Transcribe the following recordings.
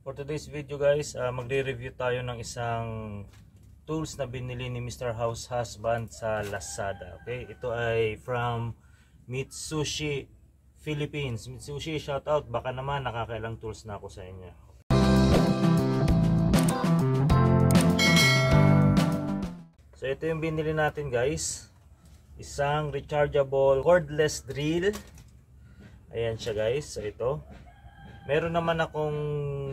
For today's video guys, magre-review tayo ng isang tools na binili ni Mr. House Husband sa Lazada. Okay, ito ay from Mitsushi Philippines. Mitsushi, shout out, baka naman nakakailang tools na ako sa inyo. So ito yung binili natin guys, isang rechargeable cordless drill. Ayan siya guys. So ito, meron naman akong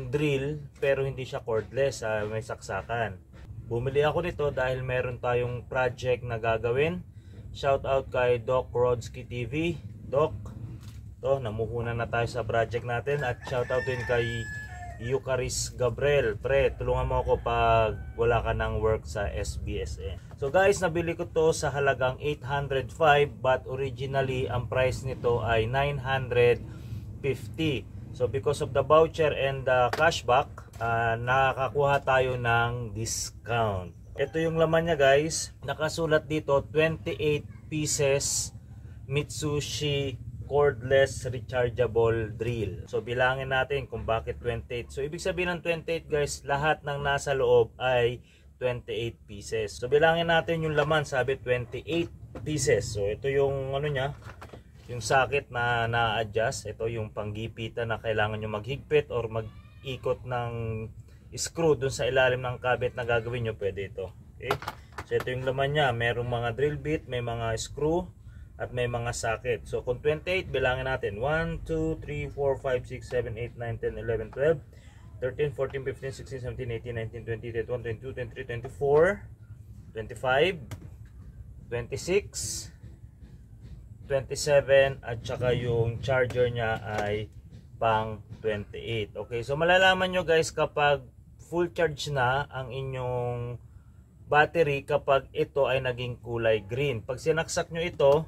drill pero hindi siya cordless, may saksakan. Bumili ako nito dahil meron tayong project na gagawin. Shout out kay Doc Rodsky TV. Doc, to, namuhunan na tayo sa project natin. At shout out din kay Eucharis Gabriel. Pre, tulungan mo ako pag wala ka ng work sa SBSN. So guys, nabili ko to sa halagang 805 but originally ang price nito ay 950. So because of the voucher and the cashback, nakakakuha tayo ng discount. Ito yung laman niya guys. Nakasulat dito 28 pieces Mitsushi cordless rechargeable drill. So bilangin natin kung bakit 28. So ibig sabihin ng 28 guys, lahat ng nasa loob ay 28 pieces. So bilangin natin yung laman, sabi 28 pieces. So ito yung ano niya, yung socket na na-adjust. Ito yung panggipitan na kailangan nyo maghigpit or mag-ikot ng screw dun sa ilalim ng cabinet na gagawin nyo, pwede ito. Okay? So ito yung laman niya, merong mga drill bit, may mga screw at may mga socket. So kung 28, bilangin natin 1, 2, 3, 4, 5, 6, 7, 8, 9, 10, 11, 12, 13, 14, 15, 16, 17, 18, 19, 20, 21, 22, 23, 24, 25, 26, 27, at saka yung charger niya ay pang 28. Okay, so malalaman nyo guys kapag full charge na ang inyong battery kapag ito ay naging kulay green. Pag sinaksak nyo ito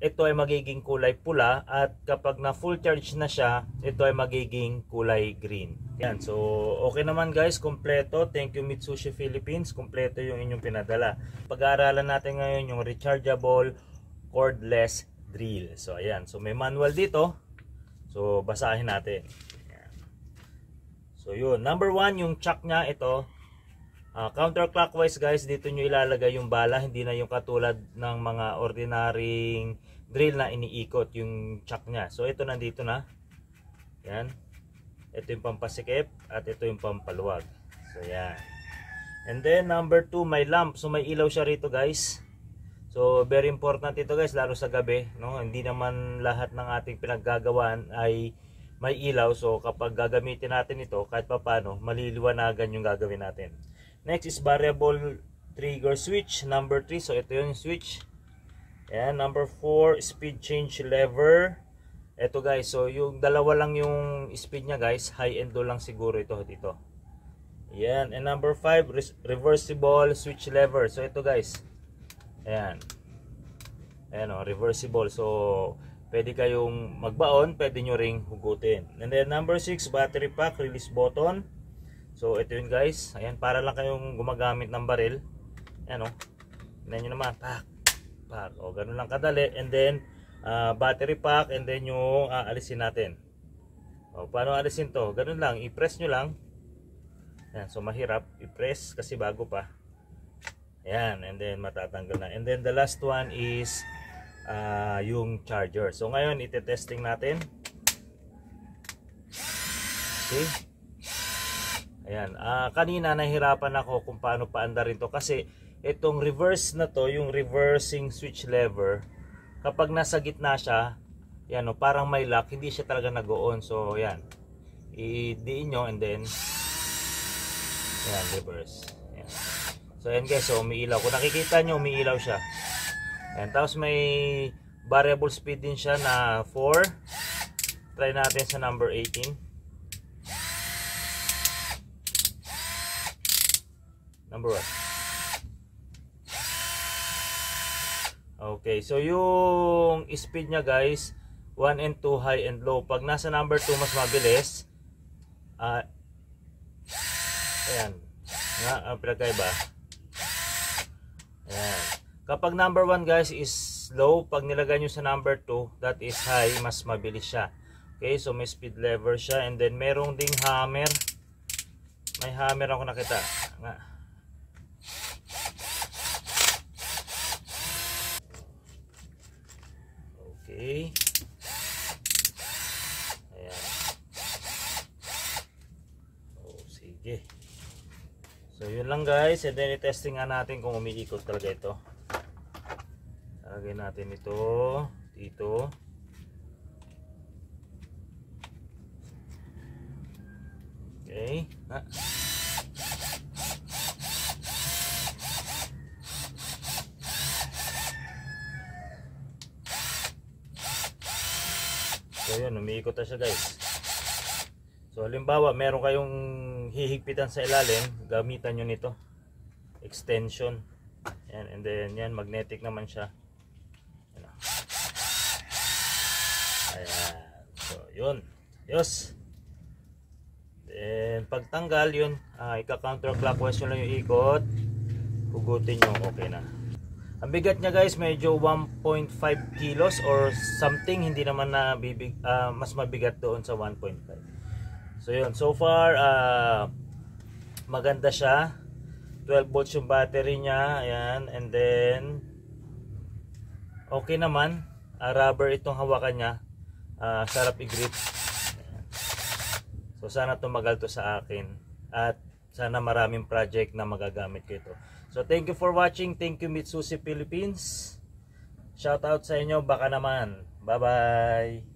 ay magiging kulay pula, at kapag na full charge na siya, ito ay magiging kulay green. Yan, so okay naman guys, kompleto. Thank you Mitsushi Philippines, kompleto yung inyong pinadala. Pag-aaralan natin ngayon yung rechargeable cordless drill. So ayan, so may manual dito. So basahin natin. Ayan. So yun, number 1 yung chuck nya, ito. Counterclockwise guys, dito nyo ilalagay yung bala, hindi na yung katulad ng mga ordinaryong drill na iniikot yung chuck nya. So ito nandito na. Yan. Ito yung pampasikip at ito yung pampaluwag. So yan. And then number 2, may lamp. So may ilaw siya rito guys. So very important ito guys, lalo sa gabi, no? Hindi naman lahat ng ating pinaggagawan ay may ilaw. So kapag gagamitin natin ito, kahit papano, maliliwanagan yung gagawin natin. Next is variable trigger switch, number 3. So ito yung switch. Ayan, number 4, speed change lever. Ito guys, so yung dalawa lang yung speed niya guys, high and low lang siguro ito dito. Ayan, and number 5, reversible switch lever. So ito guys, ayan. Ayan o, reversible. So pwede kayong magbaon, pwede nyo ring hugutin. And then number 6, battery pack, release button. So ito yun guys, ayan, para lang kayong gumagamit ng baril. Ayan o, tignan nyo naman, pack, pack, o ganun lang kadali. And then battery pack, and then yung alisin natin. O paano alisin to? Ganun lang, i-press nyo lang. Ayan, so mahirap i-press kasi bago pa. Ayan, and then matatanggal na. And then the last one is yung charger. So ngayon ite-testing natin. Okay. Ayan, kanina nahirapan ako kung paano paandarin to kasi itong reverse na to, yung reversing switch lever, kapag nasa gitna siya, yan o, parang may lock, hindi siya talaga nag-on. So yan, i-diin nyo and then yan, reverse. Yan. So yan guys, so umiilaw. Kung nakikita nyo, umiilaw siya. Yan, tapos may variable speed din siya na 4. Try natin sa number 18. Number 1. Okay, so yung speed niya guys, 1 and 2, high and low. Pag nasa number 2 mas mabilis. Ayan. Ang pinagkaiba. Ayan. Kapag number 1 guys is low, pag nilagay nyo sa number 2, that is high, mas mabilis siya. Okay, so may speed lever siya, and then merong ding hammer. May hammer ako nakita. Nga. Okay. Ayan. Oh, sige. So yun lang guys, and then i-testing nga natin kung umiikot talaga ito. Lagay natin ito dito. Okay. So yun, umiikot na siya guys. So halimbawa, meron kayong hihigpitan sa ilalim, gamitan nyo nito. Extension. Yan, and then yan, magnetic naman siya. Yan. Ayan. So yun. Yes. Then pagtanggal yun, ika-counterclockwise nyo lang yung ikot. Hugutin nyo, okay na. Ang bigat niya guys, medyo 1.5 kilos or something. Hindi naman na mas mabigat doon sa 1.5. So yun, so far maganda siya. 12 volts yung battery niya. Ayan, and then okay naman. Rubber itong hawakan niya. Sarap i-grip. So sana tumagal to sa akin. At sana maraming project na magagamit ko ito. So thank you for watching. Thank you Mitsusi Philippines. Shout out sa inyo, baka naman. Bye bye.